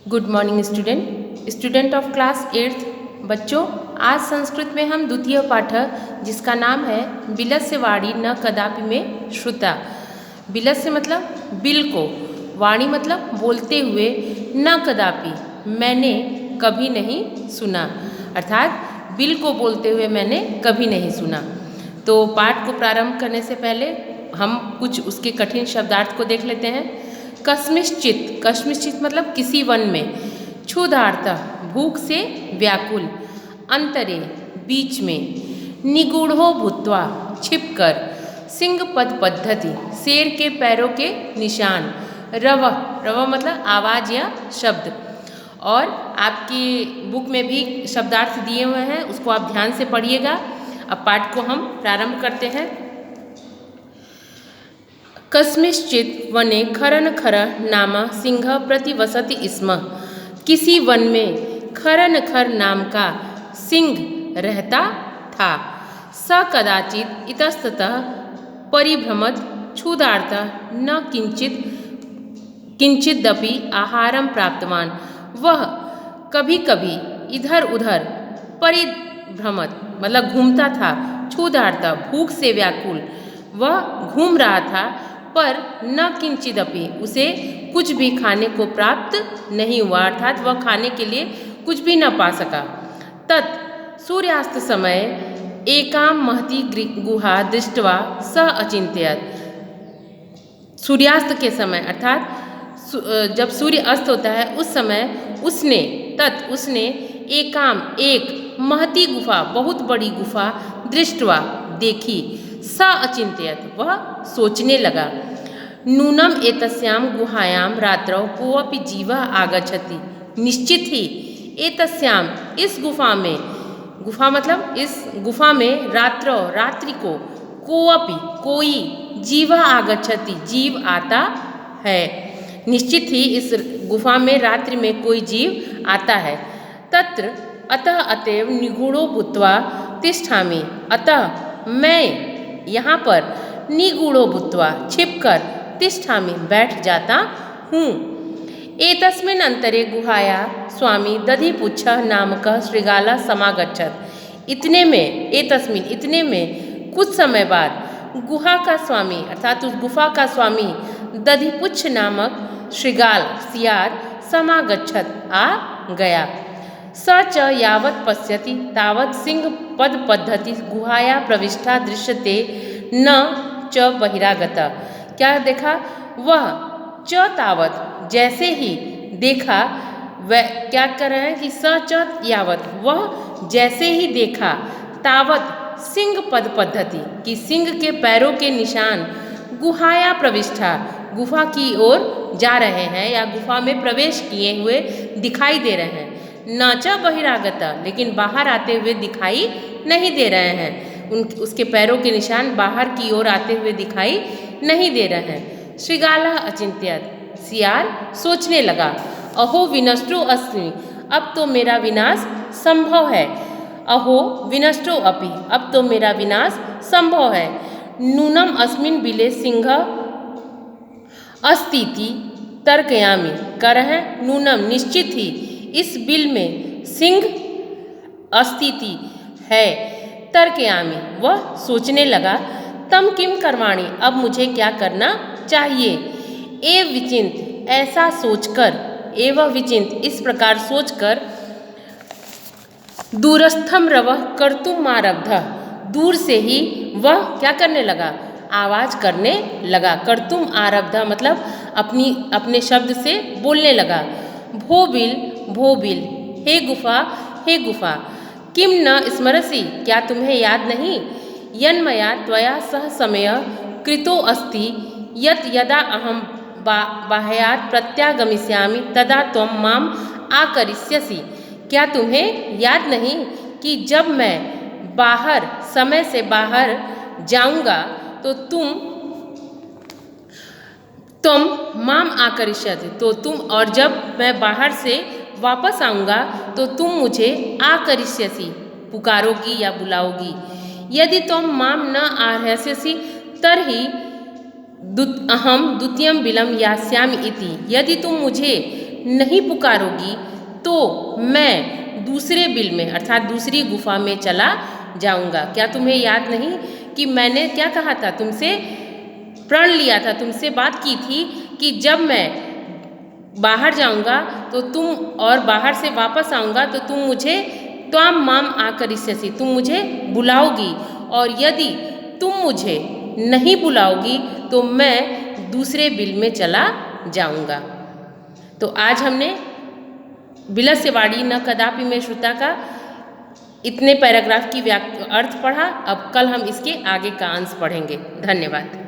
Good morning student of class 8th। बच्चों, आज संस्कृत में हम द्वितीय पाठ जिसका नाम है बिलस्य वाणी न कदापि में श्रुता। बिलस्य मतलब बिल को, वाणी मतलब बोलते हुए, न कदापि मैंने कभी नहीं सुना, अर्थात बिल को बोलते हुए मैंने कभी नहीं सुना। तो पाठ को प्रारंभ करने से पहले हम कुछ उसके कठिन शब्दार्थ को देख लेते हैं। कस्मिश्चित, कस्मिश्चित मतलब किसी वन में, क्षुधार्त भूख से व्याकुल, अंतरे बीच में, निगूढ़ो भूत्वा छिपकर, सिंह पद पद्धति शेर के पैरों के निशान, रव, रव मतलब आवाज या शब्द। और आपकी बुक में भी शब्दार्थ दिए हुए हैं, उसको आप ध्यान से पढ़िएगा। अब पाठ को हम प्रारंभ करते हैं। कस्मिश्चित वने खरन खर नाम सिंह प्रतिवसति स्म। किसी वन में खरन खर नाम का सिंह रहता था। स कदाचित इतस्ततः परिभ्रमत क्षुधार्त न किंचिदपि आहारम प्राप्तवान। वह कभी कभी इधर उधर परिभ्रमत मतलब घूमता था, क्षुधार्त भूख से व्याकुल, वह घूम रहा था, पर न किंचिदपि उसे कुछ भी खाने को प्राप्त नहीं हुआ, अर्थात वह खाने के लिए कुछ भी न पा सका। तत् सूर्यास्त समय एकाम महती गुहा दृष्ट्वा स अचिंत्यत। सूर्यास्त के समय अर्थात जब सूर्य अस्त होता है उस समय उसने एकाम एक महती गुफा बहुत बड़ी गुफा दृष्ट्वा देखी, स अचिंत्यत वह सोचने लगा। नूनम एतस्याम गुहायाम रात्रौ कोऽपि जीवः आगच्छति। निश्चित ही एतस्याम इस गुफा में, गुफा मतलब इस गुफा में, रात्रौ रात्रि को, कोऽपि कोई, जीवः आगच्छति जीव आता है। निश्चित ही इस गुफा में रात्रि में कोई जीव आता है। तत्र अतः अतएव निगूढ़ो भूत्वा तिष्ठामि। अतः मैं यहाँ पर निगूढ़ो भूत्वा छिपकर तिष्ठामि बैठ जाता हूँ। एतस्मिन् अंतरे गुहाया स्वामी दधिपुच्छः नामकः शृगालः समागच्छत्। इतने में, एतस्मिन् इतने में, कुछ समय बाद गुहा का स्वामी अर्थात उस गुफा का स्वामी दधिपुच्छ नामक शृगाल सियार समागच्छत् आ गया। स च यावत् पश्यति तावत् सिंह पद पद्धति गुहाया प्रविष्टा दृश्यते न च बहिरागता। क्या देखा? वह च तावत् जैसे ही देखा, वह क्या कर रहे हैं कि स च यावत् वह जैसे ही देखा, तावत् सिंह पद पद्धति कि सिंह के पैरों के निशान, गुहाया प्रविष्टा गुफा की ओर जा रहे हैं या गुफा में प्रवेश किए हुए दिखाई दे रहे हैं। न च बहिरागता लेकिन बाहर आते हुए दिखाई नहीं दे रहे हैं, उसके पैरों के निशान बाहर की ओर आते हुए दिखाई नहीं दे रहे हैं। शृगालः अचिंत्यत सियार सोचने लगा, अहो विनष्टो अस्मि अब तो मेरा विनाश संभव है। अहो विनष्टो अपि अब तो मेरा विनाश संभव है। नूनम अस्मिन् बिले सिंह अस्तीति तर्कयामि। कर है नूनम निश्चित ही, इस बिल में सिंह अस्तिति है, तर्कयामि वह सोचने लगा, तम किम करवाणी अब मुझे क्या करना चाहिए। एव विचिंत ऐसा सोचकर, एवं विचिंत इस प्रकार सोचकर, दूरस्थम रवः कर्तुम आरब्ध दूर से ही वह क्या करने लगा, आवाज करने लगा। कर्तुम आरब्ध मतलब अपने शब्द से बोलने लगा। भोबिल भोबिल हे गुफा किम न स्मरसि क्या तुम्हें याद नहीं, यन्मया त्वया सह समय कृतो अस्ति यत् यदा अहम बाह्यात् प्रत्यागमिष्यामि तदा त्वं माम आकरिष्यसि। क्या तुम्हें याद नहीं कि जब मैं बाहर, समय से बाहर जाऊंगा तो तुम माम आकरिष्यति तो तुम, और जब मैं बाहर से वापस आऊँगा तो तुम मुझे आकरिष्यसि पुकारोगी या बुलाओगी। यदि तुम माम न आर्हस्यसि तर्हि अहम द्वितीयं बिलं यास्यामि इति। यदि तुम मुझे नहीं पुकारोगी तो मैं दूसरे बिल में अर्थात दूसरी गुफा में चला जाऊंगा। क्या तुम्हें याद नहीं कि मैंने क्या कहा था तुमसे? प्रण लिया था, तुमसे बात की थी कि जब मैं बाहर जाऊंगा तो तुम, और बाहर से वापस आऊंगा तो तुम मुझे त्वाम माम आकरिष्यसि, तुम मुझे बुलाओगी, और यदि तुम मुझे नहीं बुलाओगी तो मैं दूसरे बिल में चला जाऊंगा। तो आज हमने बिलस्य वाणी न कदापि में श्रुता का इतने पैराग्राफ की अर्थ पढ़ा। अब कल हम इसके आगे का अंश पढ़ेंगे। धन्यवाद।